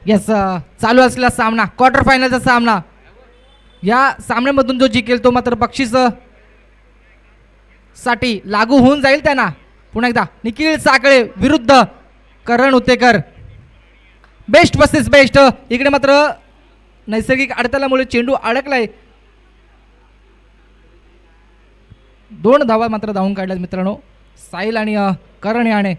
Yes, चालू असलेला सामना, क्वार्टर फायनलचा सामना. या सामन्यामधून जो जिंकेल तो मात्र बक्षीस साठी लागू होऊन जाईल त्यांना. पुन्हा एकदा निखिल साखळे विरुद्ध Karan Utekar. Best versus best. इकडे मात्र नैसर्गिक अडथळ्यामुळे चेंडू अडकलाय. 2 धावा मात्र धावून काढल्यात मित्रांनो, साहिल आणि करण याने.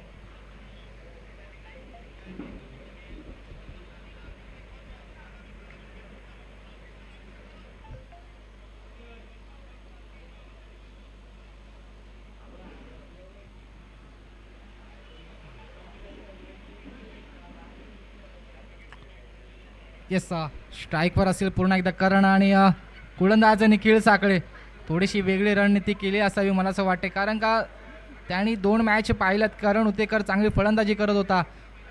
येस, स्ट्राईकवर असेल पुन्हा एकदा करण आणि गोलंदाज निखिल साखळे. थोडीशी वेगळी रणनीती केली असावी मला असं वाटते, कारण का त्यांनी 2 मॅच पाहिल्यात. करण उतेकर चांगली फलंदाजी करत होता,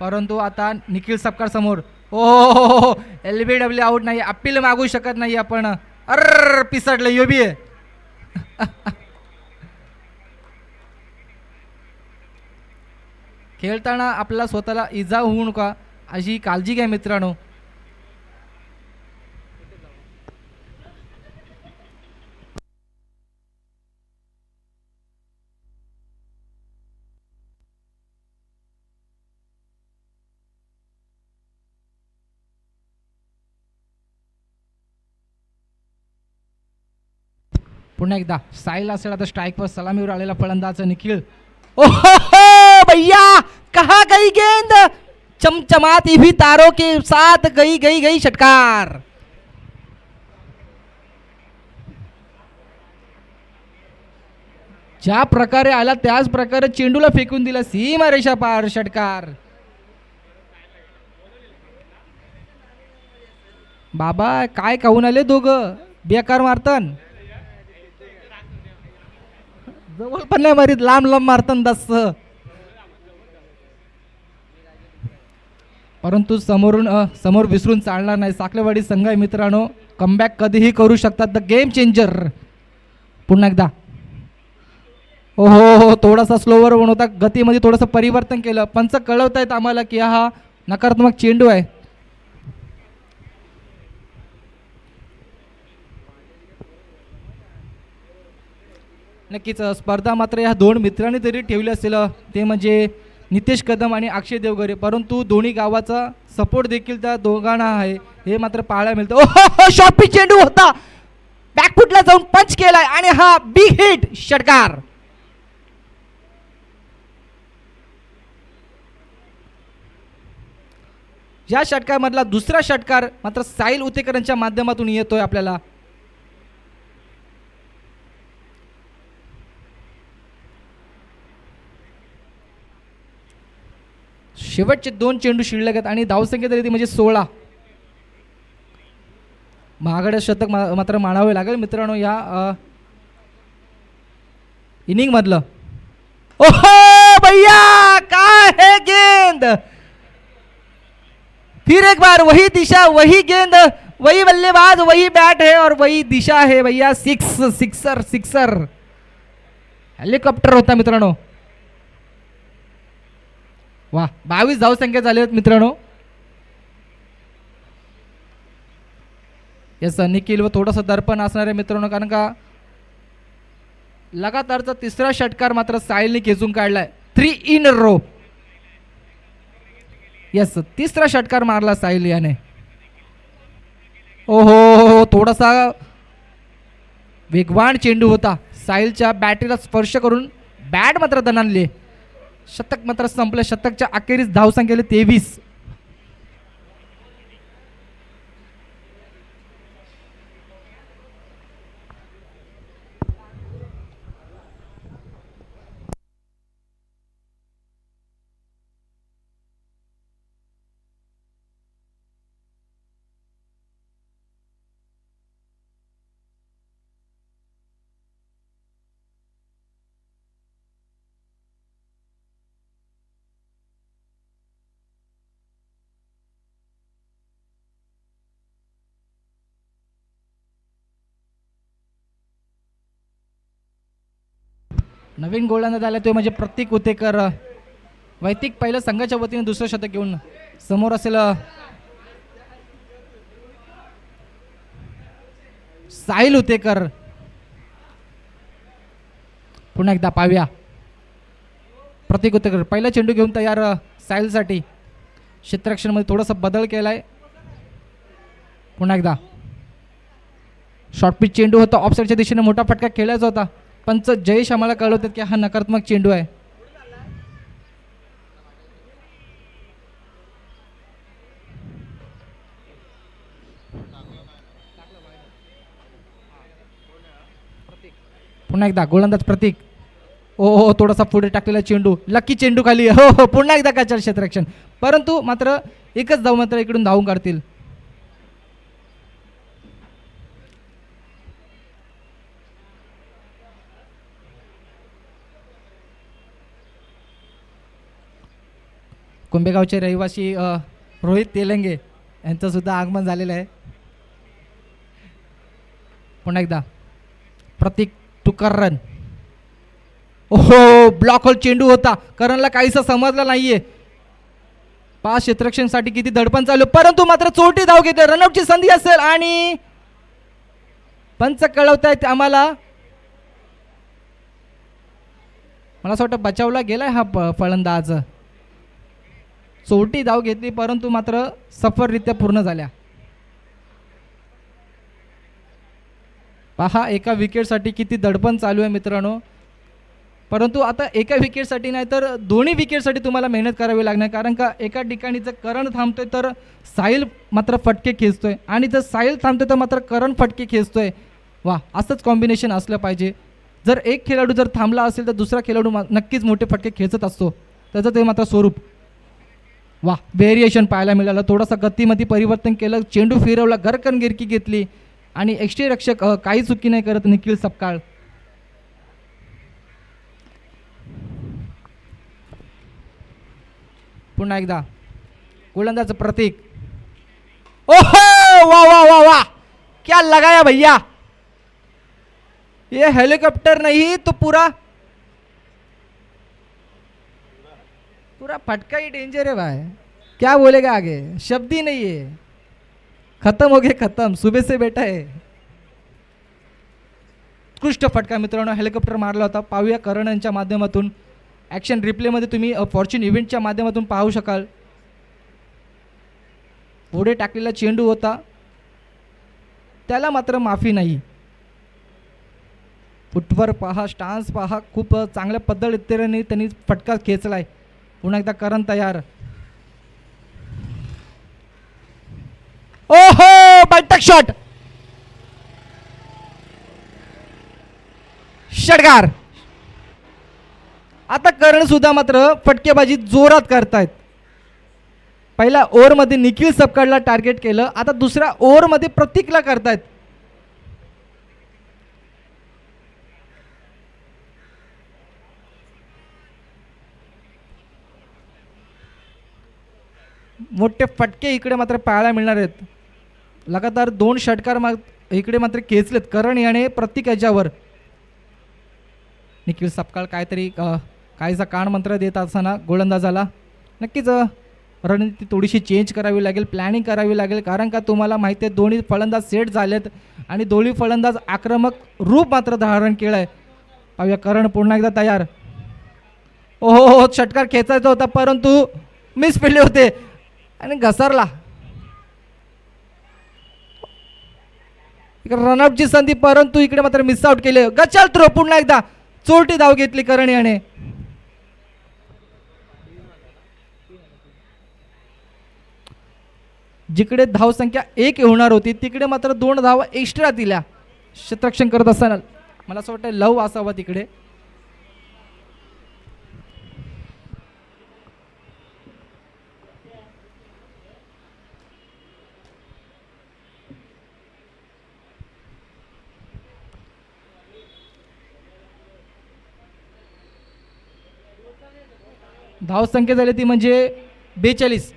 परंतु आता निखिल सपकाळ समोर. हो, LBW आउट नाही, अपील मागू शकत नाही आपण. पिसडलं योबी आहे. खेळताना आपल्याला स्वतःला इजा होऊ नका अशी काळजी घ्या मित्रांनो. पुन्हा एकदा साहिल असेल आता स्ट्राईकवर. सलामीवर आलेला फलंदाज निखिल. ओहो भैया, कहा गई गेंद, चमचमाती भी तारों के साथ गई गई गई. षटकार. ज्या प्रकारे आला त्याच प्रकारे चेंडूला फेकून दिला सीमा रेषा पार. षटकार. बाबा काय कहून आले दोघं, बेकार मारतन. जवळ पण नाही मारीत, लांब लांब मारतन दस. परंतु समोर विसरून चालणार नाही. साखलेवाडी संघ आहे मित्रांनो, कमबॅक कधीही करू शकतात. The game changer. पुन्हा एकदा. हो, थोडासा स्लोवर होता, गतीमध्ये थोडंसं परिवर्तन केलं. पंच कळवत आहेत आम्हाला की हा नकारात्मक चेंडू आहे. नक्कीच स्पर्धा मात्र या 2 मित्रांनी तरी ठेवली असेल, ते म्हणजे नितेश कदम आणि अक्षय देवगरे. परंतु दोन्ही गावाचा सपोर्ट देखील त्या दोघांना आहे हे मात्र पाहायला मिळतं. ओहो, शॉर्ट चेंडू होता, बॅकफुटला जाऊन पंच केलाय आणि हा बिग हिट. षटकार. या षटकामधला दुसरा षटकार मात्र साहिल उतेकरांच्या माध्यमातून येतोय आपल्याला. शेवटचे 2 चेंडू शिल्लक आहेत आणि धावसंख्या तरी ती म्हणजे 16. महागडे शतक मात्र मानावे लागेल मित्रांनो या इनिंग मधलं. ओहो भैया, काय है गेंद. फिर एक बार वही दिशा, वही गेंद, वही बल्लेबाज, वही बैट है और वही दिशा है भैया. सिक्सर. हेलिकॉप्टर होता मित्रांनो. वा, 22 धावसंख्या झाले आहेत मित्रांनो. यस, निखिल व थोडंसं दर्पण असणार आहे मित्रांनो, कारण का लगातारचा तिसरा षटकार मात्र साहिलने खेचून काढलाय. 3 in a row. यस, तिसरा षटकार मारला साहिल याने. ओहो, थोडासा वेगवान चेंडू होता, साहिलच्या बॅटरीला स्पर्श करून बॅट मात्र दणानली. शतक मात्र संपलं. शतकच्या अखेरीस धावसंख्या 23. नवीन गोलंदाज आला तो म्हणजे प्रतीक उतेकर. वैतिक पहिलं संघाच्या वतीने दुसरं शतक घेऊन समोर असेल साहिल उतेकर. पुन्हा एकदा पाहूया. प्रतीक उतेकर पहिला चेंडू घेऊन तयार साहिलसाठी. क्षेत्ररक्षणामध्ये थोडासा बदल केलाय. पुन्हा एकदा शॉर्ट पिच चेंडू होता. ऑफसाईडच्या दिशेने मोठा फटका खेळायचा होता. पंच जयेश आम्हाला कळवतात की हा नकारात्मक चेंडू आहे. पुन्हा एकदा गोलंदाज प्रतीक. हो थोडासा पुढे टाकलेला चेंडू. लकी चेंडू खाली. हो पुन्हा एकदा कॅचर क्षेत्ररक्षण. परंतु मात्र एकच धाव मात्र इकडून धावून काढतील. कुंभेगावचे रहिवासी रोहित तेलंगे यांचं सुद्धा आगमन झालेलं आहे. पुन्हा एकदा प्रतीक तुकारण. ओहो ब्लॉक होल चेंडू होता. करणला काहीसा समजला नाहीये. पाच क्षेत्ररक्षणसाठी किती धडपण चालू परंतु मात्र चोरटी धाव घेते. रनआउटची संधी असेल आणि पंच कळवतायत आम्हाला. मला असं वाटतं बचावला गेलाय हा फलंदाज. चोरटी धाव घेतली परंतु मात्र सफलरित्या पूर्ण झाल्या. पहा एका विकेटसाठी किती दडपण चालू आहे मित्रांनो. परंतु आता एका विकेटसाठी नाही तर दोन्ही विकेटसाठी तुम्हाला मेहनत करावी लागणार. कारण का एका ठिकाणी जर करण थांबतोय तर साहिल मात्र फटके खेचतोय आणि जर साहिल थांबतोय तर मात्र करण फटके खेचतोय. वा असंच कॉम्बिनेशन असलं पाहिजे. जर एक खेळाडू जर थांबला असेल तर दुसरा खेळाडू नक्कीच मोठे फटके खेचत असतो. त्याचं ते मात्र स्वरूप. वा व्हेरिएशन पाहायला मिळालं. थोडासा गतीमध्ये परिवर्तन केलं. चेंडू फिरवला. घरकन गिरकी घेतली आणि एक्स्ट्रा रक्षक काही चुकी नाही करत निखिल सपकाळ. पुन्हा एकदा गोलंदाज प्रतीक. ओहो वा वा वा वा क्या लगाया भैया. ये हेलीकॉप्टर नहीं तो पूरा फटका ही डेंजर है भाई. क्या बोलेगा आगे शब्द ही नहीं है. खत्म हो गए खत्म. सुबह से बैठा है. उत्कृष्ट फटका मित्रांनो हेलिकॉप्टर मारला होता. पाहूया करण यांच्या माध्यमातून. ॲक्शन रिप्लेमध्ये तुम्ही फॉर्च्यून इव्हेंटच्या माध्यमातून पाहू शकाल. पुढे टाकलेला चेंडू होता त्याला मात्र माफी नाही. फुटवर पहा. स्टान्स पहा. खूप चांगल्या पद्धतीने त्यांनी फटका खेचलाय. पुन्हा एकदा करण तयार. ओहो बैठक शॉट. षटकार. आता करण सुद्धा मात्र फटकेबाजी जोरात करतायत. पहिल्या ओव्हरमध्ये निखिल सपकाळला टार्गेट केलं. आता दुसऱ्या ओव्हरमध्ये प्रतीकला करतायत. मोठे फटके इकडे मात्र पाहायला मिळणार आहेत. लगातार 2 षटकार इकडे मात्र खेचलेत करण याने प्रतीक याच्यावर. निखिल सपकाळ काहीतरी काहीसा कान मंत्र देत असताना गोलंदाजाला. नक्कीच रणनीती थोडीशी चेंज करावी लागेल. प्लॅनिंग करावी लागेल. कारण का तुम्हाला माहिती आहे दोन्ही फलंदाज सेट झालेत आणि दोन्ही फलंदाज आक्रमक रूप मात्र धारण केलं आहे. पाहूया करण पुन्हा एकदा तयार. ओहो षटकार खेचायचा होता परंतु मिस फिरले होते आणि घसरला. रनआउटची संधी परंतु इकडे मात्र मिस आउट केले. गचाल थ्रो. पुन्हा एकदा चोरटी धाव घेतली करण याने. जिकडे धावसंख्या 1 होणार होती तिकडे मात्र 2 धावा एक्स्ट्रा दिल्या. क्षेत्ररक्षण करत असताना मला असं वाटतं लव असावा तिकडे. धावसंख्या झाली ती म्हणजे 42.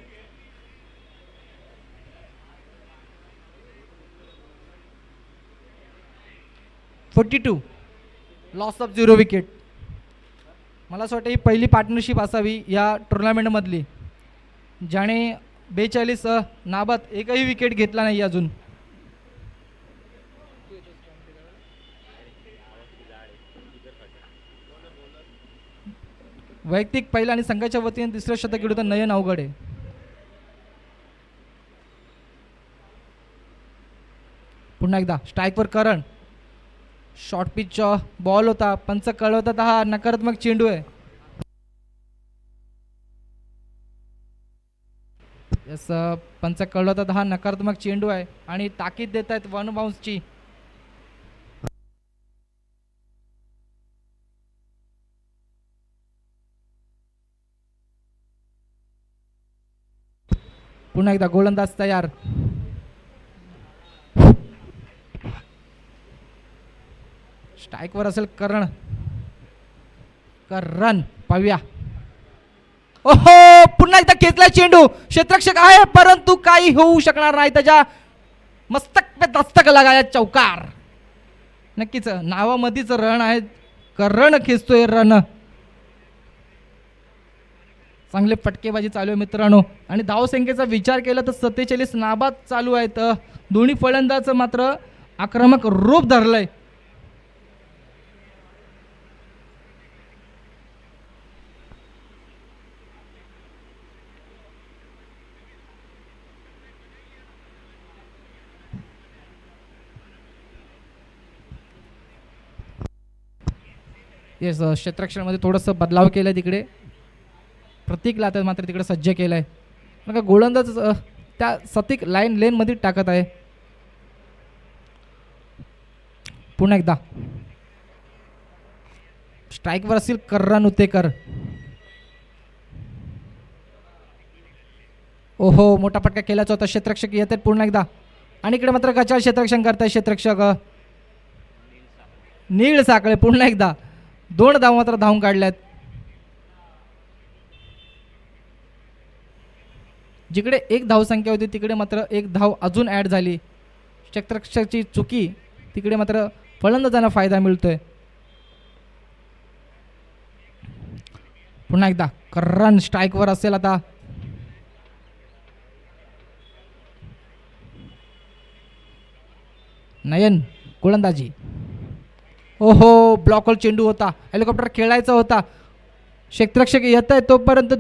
Loss of 0 wicket. मला असं वाटतं ही पहिली पार्टनरशिप असावी या टुर्नामेंटमधली ज्याने 42 नाबाद एकही विकेट घेतला नाही अजून. वैयक्तिक पहिला आणि संघाच्या वतीने तिसरं शतक खेळतो नयन अवघडे. पुन्हा एकदा स्ट्राईकवर करण. शॉर्ट पिच बॉल होता. पंच कळवतात हा नकारात्मक चेंडू आहे. यस, पंच कळवतात हा नकारात्मक चेंडू आहे आणि ताकीद देत आहेत वन बाउन्सची. पुन्हा एकदा गोलंदाज तयार. स्ट्राईकवर असेल करण. करण पाहूया. ओहो, पुन्हा एकदा खेचला चेंडू. क्षेत्ररक्षक आहे परंतु काही होऊ शकणार नाही. त्याच्या मस्तक पे दस्तक लगाया चौकार. नक्कीच नावामध्येच रन आहे. करण खेचतोय रन. चांगले फटकेबाजी चालू आहे मित्रांनो. आणि धावसंख्येचा विचार केला तर 47 नाबाद चालू आहेत. दोन्ही फलंदाज मात्र आक्रमक रूप धरलंय. येस, क्षेत्ररक्षणामध्ये थोडंसं बदलाव केलं तिकडे. प्रतीक लातत मात्र तिकडे सज्ज केलं आहे. का गोलंदाज त्या सतीक लेनमध्ये टाकत आहे. पुन्हा एकदा स्ट्राईकवर असतील करण उतेकर. ओहो, मोठा फटका केलाच होता. क्षेत्ररक्षक येत आहेत पुन्हा एकदा. आणि इकडे मात्र गचाळ क्षेत्ररक्षण करताय क्षेत्ररक्षक नीळ साखळे. पुन्हा एकदा 2 धाव मात्र धावून काढल्यात. जिकडे 1 धावसंख्या होती तिकडे मात्र 1 धाव अजून ॲड झाली. क्षेत्ररक्षकाची चुकी तिकडे मात्र फलंदाजांना फायदा मिळतोय. पुन्हा एकदा करण स्ट्राईकवर असेल आता. नयन गोलंदाजी. ओहो, ब्लॉकवर चेंडू होता. हेलिकॉप्टर खेळायचा होता. क्षेत्ररक्षक येत आहे तोपर्यंत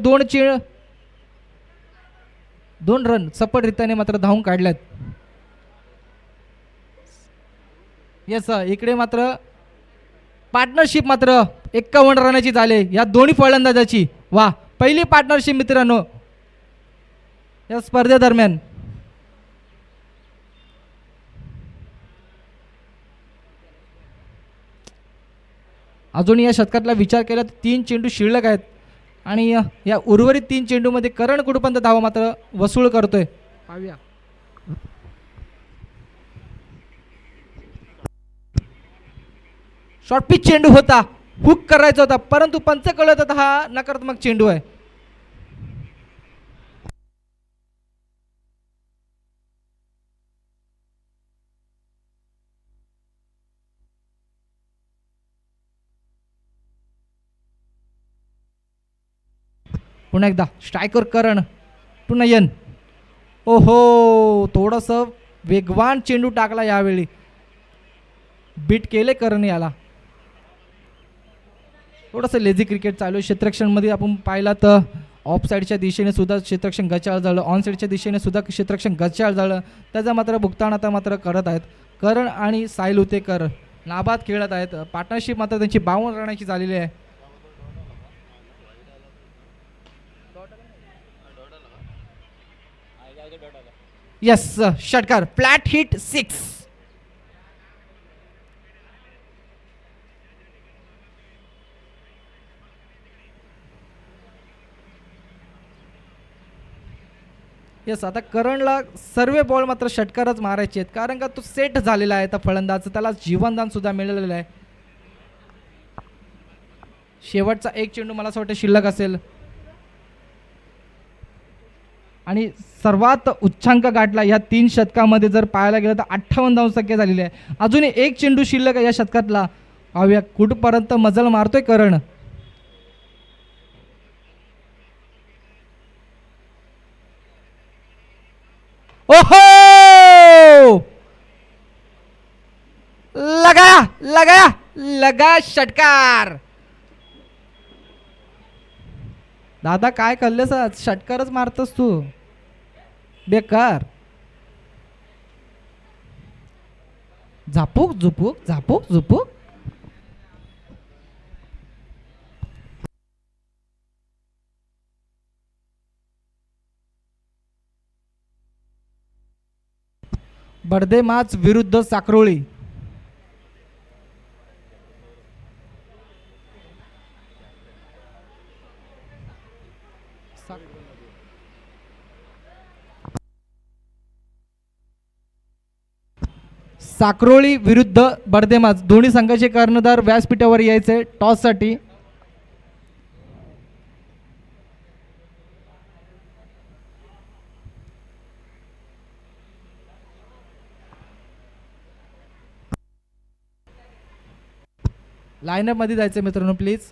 2 रन सपटरीत्याने मात्र धावून काढल्यात. येस, इकडे मात्र पार्टनरशिप मात्र 51 रनाची झाले या दोन्ही फलंदाजाची. वा, पहिली पार्टनरशिप मित्रांनो या स्पर्धेदरम्यान. अजून या शतकातला विचार केला तर 3 चेंडू शिल्लक आहेत आणि या उर्वरित 3 चेंडूमध्ये करण कुठपर्यंत धावा मात्र वसूल करतोय पाहूया. शॉर्ट पिच चेंडू होता. हुक करायचा होता परंतु पंच कळत होता हा नकारात्मक चेंडू आहे. पुन्हा एकदा स्ट्रायकर करण. पुन्हा नयन. ओहो, थोडंसं वेगवान चेंडू टाकला यावेळी. बीट केले करण याला. थोडंसं लेझी क्रिकेट चालू आहे क्षेत्ररक्षणमध्ये. आपण पाहिला तर ऑफ साईडच्या दिशेने सुद्धा क्षेत्ररक्षण गचाळ झालं. ऑन साईडच्या दिशेने सुद्धा क्षेत्ररक्षण गचाळ झालं. त्याचा मात्र भुगतान आता मात्र करत आहेत करण आणि साहिल उतेकर. नाबाद खेळत आहेत. पार्टनरशिप मात्र त्यांची 52 रनाची झालेली आहे. यस, षटकार फ्लॅट हिट 6. येस, आता करणला सर्व बॉल मात्र षटकारच मारायचे आहेत कारण का तो सेट झालेला आहे. तर फलंदाज त्याला जीवनदान सुद्धा मिळालेलं आहे. शेवटचा 1 चेंडू मला असं वाटतं शिल्लक असेल आणि सर्वात उच्चांक गाठला या 3 शतकामध्ये जर पाहायला गेलं तर 58 धावसंख्या झालेली आहे. अजून 1 चेंडू शिल्लक आहे या शतकातला. पाहूया कुठपर्यंत मजल मारतोय करण. ओहो, लगाया लगाया लगा षटकार. दादा काय कल्लेस षटकारच मारतोस तू बेकार. झापूक झुपूक झापूक झुपूक. बडदे माच विरुद्ध साक्रोळी. साक्रोळी विरुद्ध बडदेमाच दोन्ही संघाचे कर्णधार व्यासपीठावर यायचे टॉससाठी. लाईनअप मध्ये जायचं मित्रांनो प्लीज.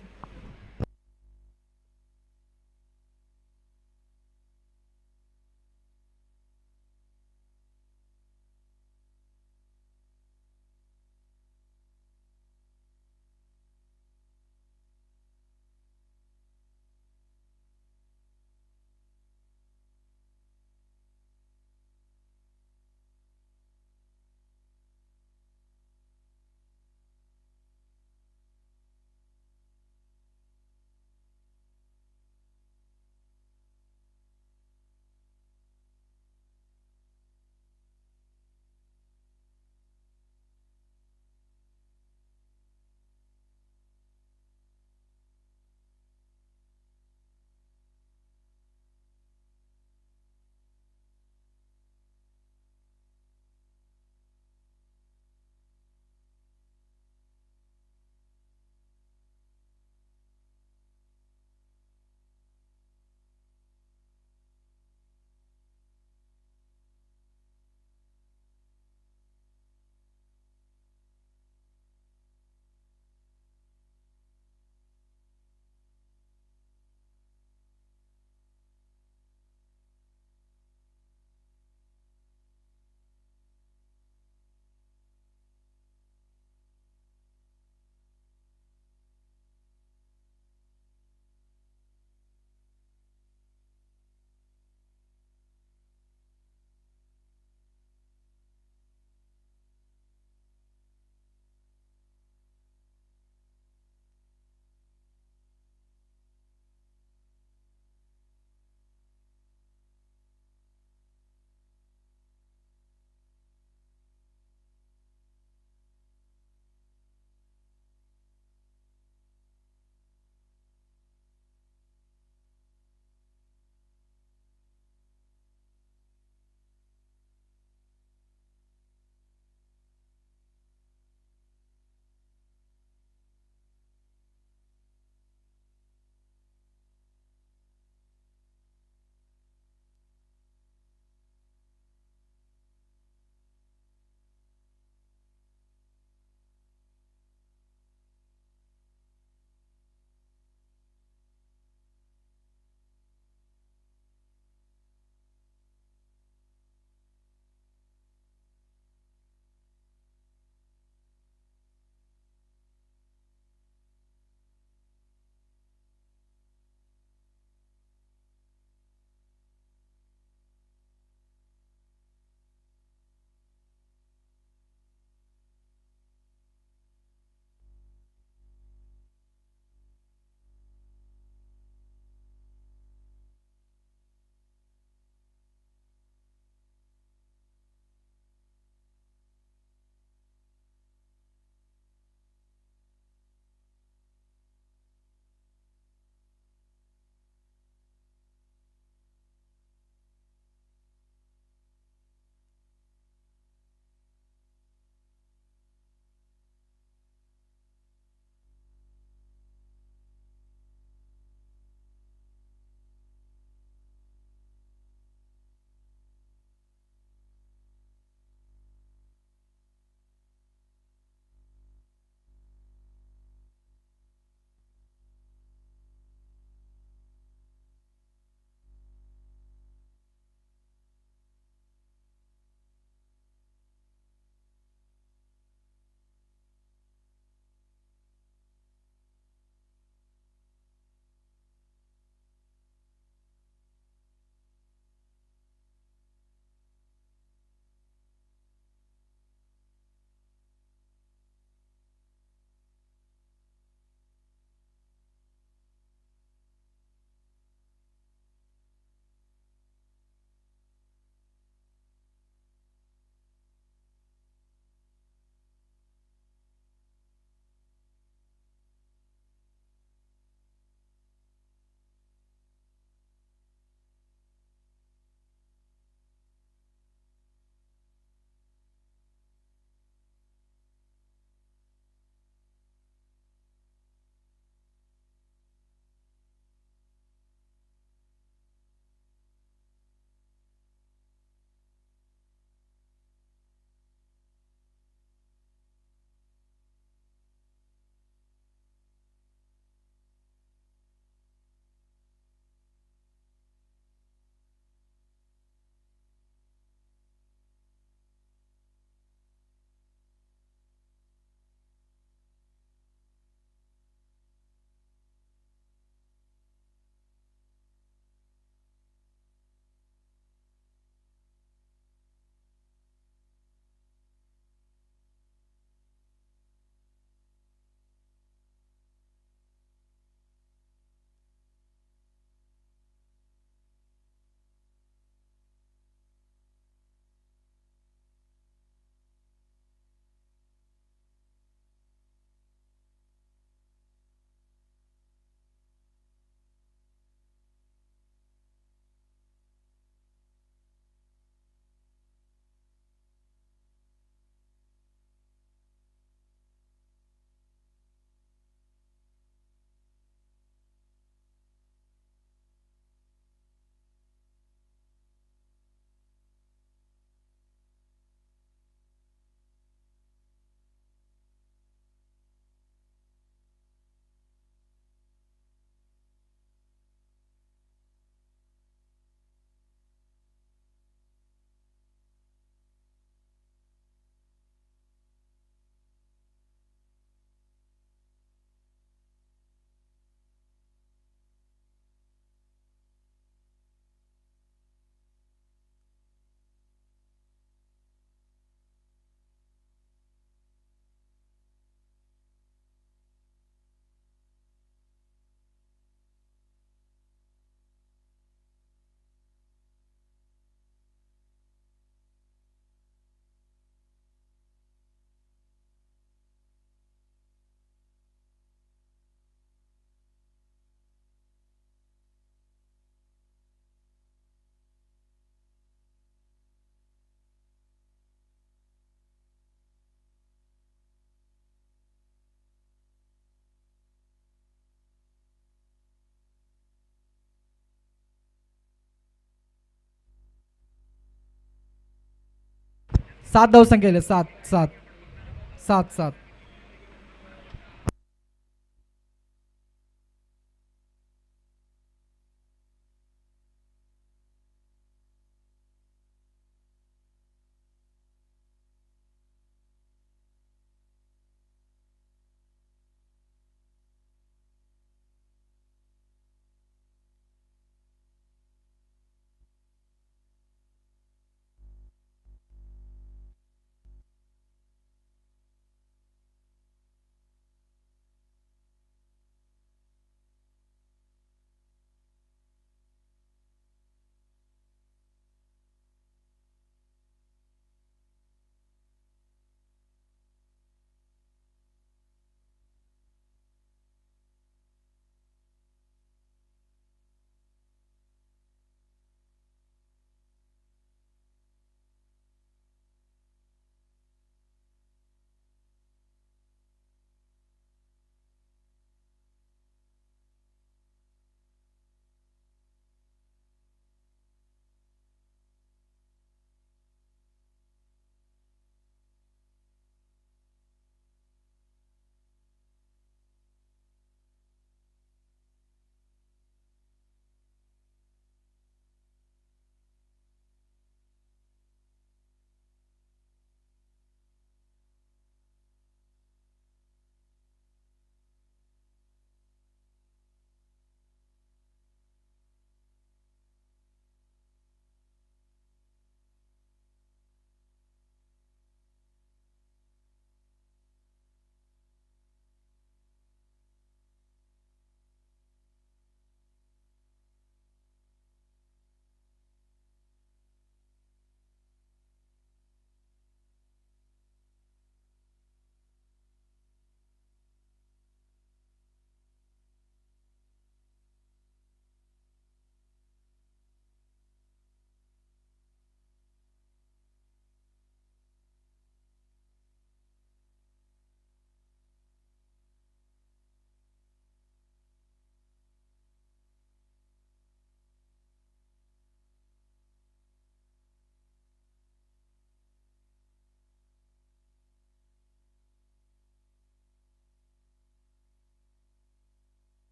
7 धावसंख्या केले. 7.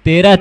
तेरा